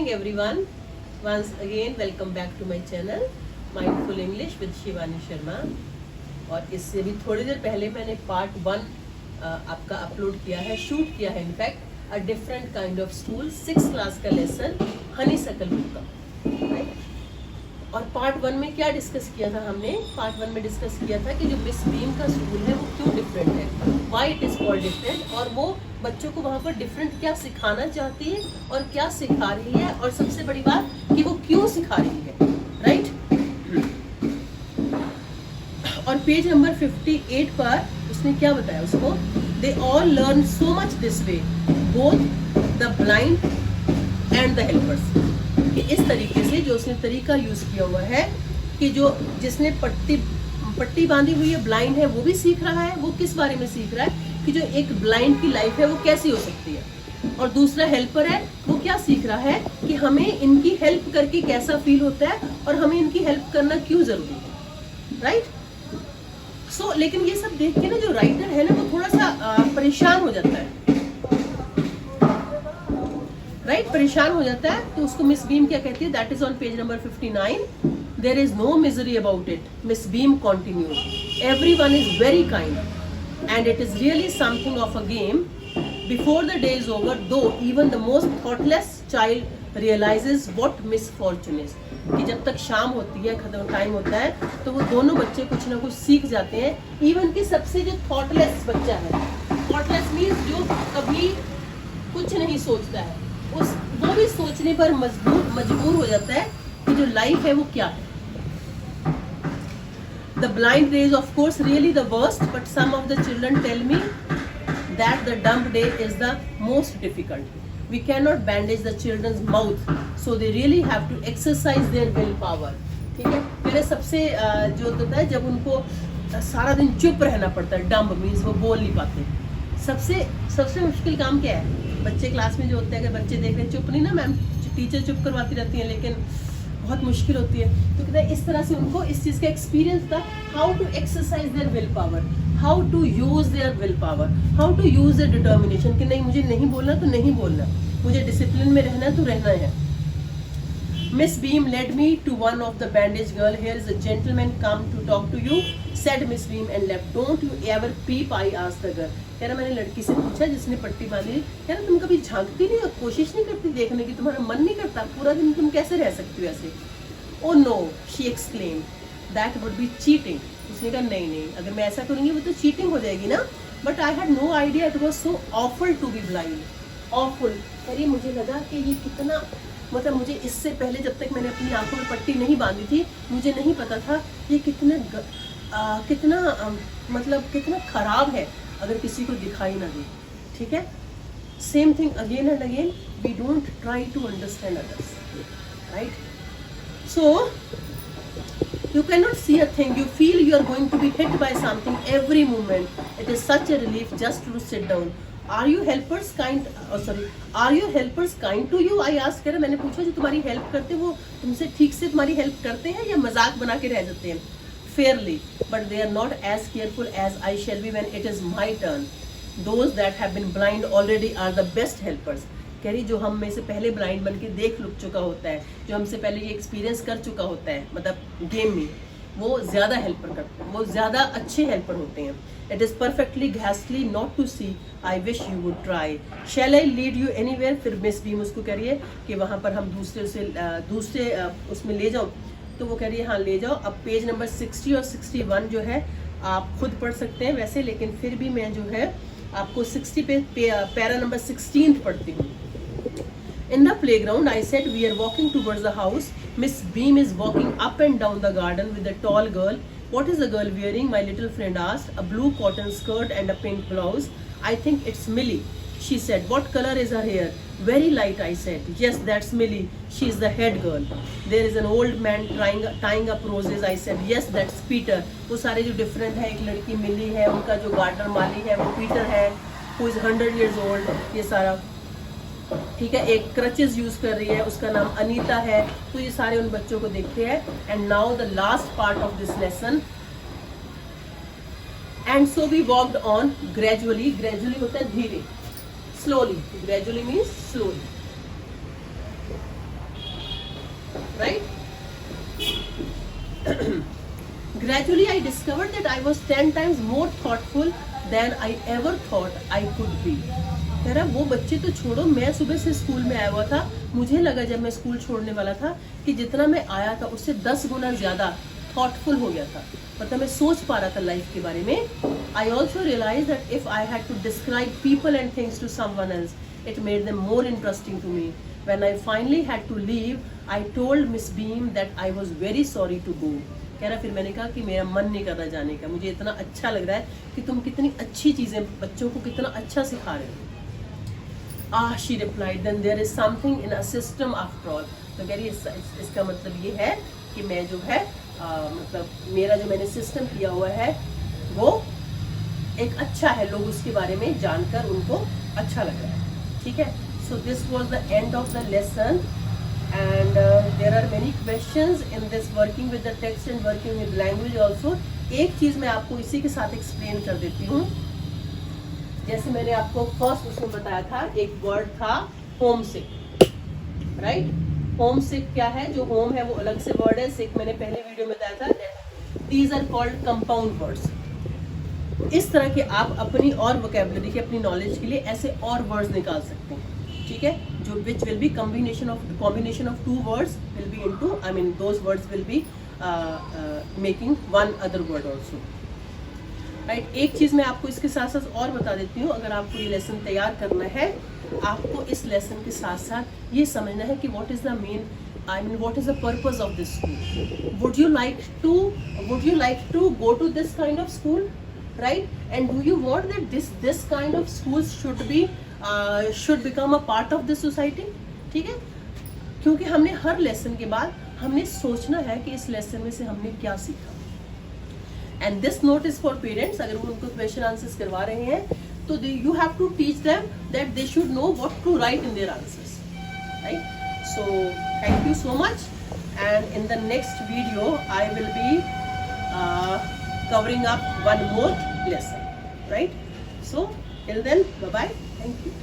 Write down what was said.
morning everyone. Once again welcome back to my channel Mindful English with Shivani Sharma. और इससे भी थोड़ी देर पहले मैंने पार्ट 1 आपका अपलोड किया है, शूट किया है in fact, a different kind of school 6th class का लेसन हनीसकल बुक का, राइट। और पार्ट 1 में क्या डिस्कस किया था हमने? पार्ट 1 में डिस्कस किया था कि जो मिस बीम का स्कूल है वो क्यों डिफरेंट है, why it is called different, और वो बच्चों को वहाँ पर डिफरेंट क्या सिखाना चाहती है और क्या सिखा रही है, और सबसे बड़ी बात कि वो क्यों सिखा रही है, राइट। और पेज नंबर 58 पर उसने क्या बताया उसको, they all learn so much this way, both the blind and the helpers. कि इस तरीके से जो उसने तरीका यूज किया हुआ है कि जो जिसने पट्टी बांधी हुई है, ब्लाइंड है, वो भी सीख रहा है। वो किस बारे में सीख रहा है कि जो एक ब्लाइंड की लाइफ है वो कैसी हो सकती है, और दूसरा हेल्पर है, वो क्या सीख रहा है कि हमें इनकी हेल्प करके कैसा फील होता है और हमें इनकी हेल्प करना क्यों जरूरी है, राइट। सो लेकिन ये सब देख के ना जो राइटर है ना वो थोड़ा सा परेशान हो जाता है, राइट, परेशान हो जाता है। तो उसको मिस बीम क्या कहती है? That is on page number 59। There is no misery about it, Miss Beam continued, everyone is very kind and it is really something of a game before the day is over, though even the most thoughtless child realizes what misfortune is. कि जब तक शाम होती है, खत्म time होता है, तो वो दोनों बच्चे कुछ ना कुछ सीख जाते हैं। इवन कि सबसे जो थॉटलेस बच्चा है, थॉटलेस मीन्स जो कभी कुछ नहीं सोचता है, वो भी सोचने पर मजबूर हो जाता है कि जो लाइफ है वो क्या है। The blind day is of course really the worst, but some of the children tell me that the dumb day is the most difficult. We cannot bandage the children's mouth, so they really have to exercise their willpower. ठीक है, मेरे सबसे जो होता है जब उनको सारा दिन चुप रहना पड़ता है, dumb means वो बोल नहीं पाते। सबसे मुश्किल काम क्या है? बच्चे क्लास में जो होते हैं, अगर बच्चे देख रहे हैं, चुप नहीं ना मैम, टीचर चुप करवाती रहती है, लेकिन बहुत मुश्किल होती है। तो कहते हैं इस तरह से उनको इस चीज़ का एक्सपीरियंस था, how to exercise their will power, how to use their will power, how to use their determination, कि नहीं मुझे नहीं बोलना तो नहीं बोलना, मुझे डिसिप्लिन में रहना तो रहना है। Miss Beam led me to one of the bandaged girl. Here is a gentleman come to talk to you, said Miss Beam and left. Don't you ever peep? I asked the girl. कह रहा मैंने लड़की से पूछा जिसने पट्टी बांधी, कह रहा तुम कभी झांकती नहीं हो, कोशिश नहीं करती देखने की, तुम्हारा मन नहीं करता, पूरा दिन तुम कैसे रह सकती हो ऐसे? Oh no, she exclaimed. That would be cheating. उसने कहा नहीं, अगर मैं ऐसा करूँगी वो तो चीटिंग हो जाएगी ना। But I had no idea it was so awful to be blind. Awful. अरे मुझे लगा कि ये कितना, मतलब मुझे इससे पहले जब तक मैंने अपनी आंखों में पट्टी नहीं बांधी थी, मुझे नहीं पता था ये मतलब कितना खराब है अगर किसी को दिखाई ना दे। ठीक है, same thing again and again, we don't try to understand others, right. So you cannot see a thing, you feel you are going to be hit by something every moment. It is such a relief just to sit down. Are you helpers kind, are your helpers kind to you? I asked her. मैंने पूछा जो तुम्हारी help करते हैं वो तुमसे ठीक से तुम्हारी हेल्प करते हैं या मजाक बना के रह जाते हैं? Fairly, but they are not as careful as I shall be when it is my turn. Those that have been blind already are the best helpers. कह रही जो हम में से पहले ब्लाइंड बन के देख लुक चुका होता है, जो हमसे पहले ये एक्सपीरियंस कर चुका होता है, मतलब गेम में, वो ज़्यादा हेल्पर करते हैं, वो ज़्यादा अच्छे हेल्पर होते हैं। इट इज़ परफेक्टली घासली not to see, I wish you would try, shall I lead you anywhere. फिर मिस बीम उसको कह रही है कि वहाँ पर हम दूसरे उसमें ले जाओ, तो वो कह रही है हाँ ले जाओ। अब पेज नंबर 60 और 61 जो है आप खुद पढ़ सकते हैं वैसे, लेकिन फिर भी मैं जो है आपको 60 पे पैरा नंबर 16 पढ़ती हूँ। In the playground, I said, we are walking towards the house. Miss Beam is walking up and down the garden with a tall girl. What is the girl wearing? My little friend asked. A blue cotton skirt and a pink blouse. I think it's Millie, she said. What color is her hair? Very light, I said. Yes, that's Millie. She is the head girl. There is an old man tying up roses. I said, yes, that's Peter. वो सारे जो different है, एक लड़की मिली है, उनका जो gardener माली है वो पीटर है, who is 100 years old. ये सारा ठीक है। एक क्रचेस यूज कर रही है, उसका नाम अनीता है। तो ये सारे उन बच्चों को देखते हैं। And now the last part of this lesson, and so we walked on gradually. Gradually होता है धीरे, slowly, gradually means slowly. right? Gradually I discovered that I was 10 times more thoughtful than I ever thought I could be. कह रहा वो बच्चे तो छोड़ो, मैं सुबह से स्कूल में आया हुआ था, मुझे लगा जब मैं स्कूल छोड़ने वाला था कि जितना मैं आया था उससे 10 गुना ज़्यादा थॉटफुल हो गया था, मतलब मैं सोच पा रहा था लाइफ के बारे में. I also realize that if I had to describe people and things to someone else it made them more interesting to me. When I finally had to leave I told Miss Beam that I was very sorry to go. कह रहा फिर मैंने कहा कि मेरा मन नहीं कर रहा जाने का, मुझे इतना अच्छा लग रहा है कि तुम कितनी अच्छी चीज़ें बच्चों को कितना अच्छा सिखा रहे हो. She replied, then there is something in a system after all. तो कह रही इसका मतलब ये है कि मैं जो है मतलब मेरा जो मैंने सिस्टम किया हुआ है वो एक अच्छा है, लोग उसके बारे में जानकर उनको अच्छा लग रहा है. ठीक है. So this was the end of the lesson and there are many questions in this working with the text and working with language also. एक चीज़ मैं आपको इसी के साथ एक्सप्लेन कर देती हूँ. जैसे मैंने आपको फर्स्ट उसमें बताया था, एक वर्ड था होम सिक, राइट. होम सिक क्या है, जो होम है वो अलग से वर्ड है, सिक मैंने पहले वीडियो में बताया था. These are called compound words. इस तरह के आप अपनी और वोकेबलरी की, अपनी नॉलेज के लिए ऐसे और वर्ड्स निकाल सकते हैं. ठीक है. जो which will be combination of two words will be into, I mean those words will be making one other word also, right. एक चीज़ मैं आपको इसके साथ साथ और बता देती हूँ. अगर आपको ये लेसन तैयार करना है, आपको इस लेसन के साथ साथ ये समझना है कि what is the main, I mean what is the purpose of this school. Would you like to go to this kind of school, right? And do you want that this kind of schools should become a part of this society. ठीक है. क्योंकि हमने हर lesson के बाद हमने सोचना है कि इस लेसन में से हमने क्या सीखा. And this note is for parents. अगर वो उनको क्वेश्चन आंसर्स करवा रहे हैं तो you have to teach them that they should know what to write in their answers, right. So thank you so much, and in the next video I will be covering up one more lesson, right? So till then, bye bye, thank you.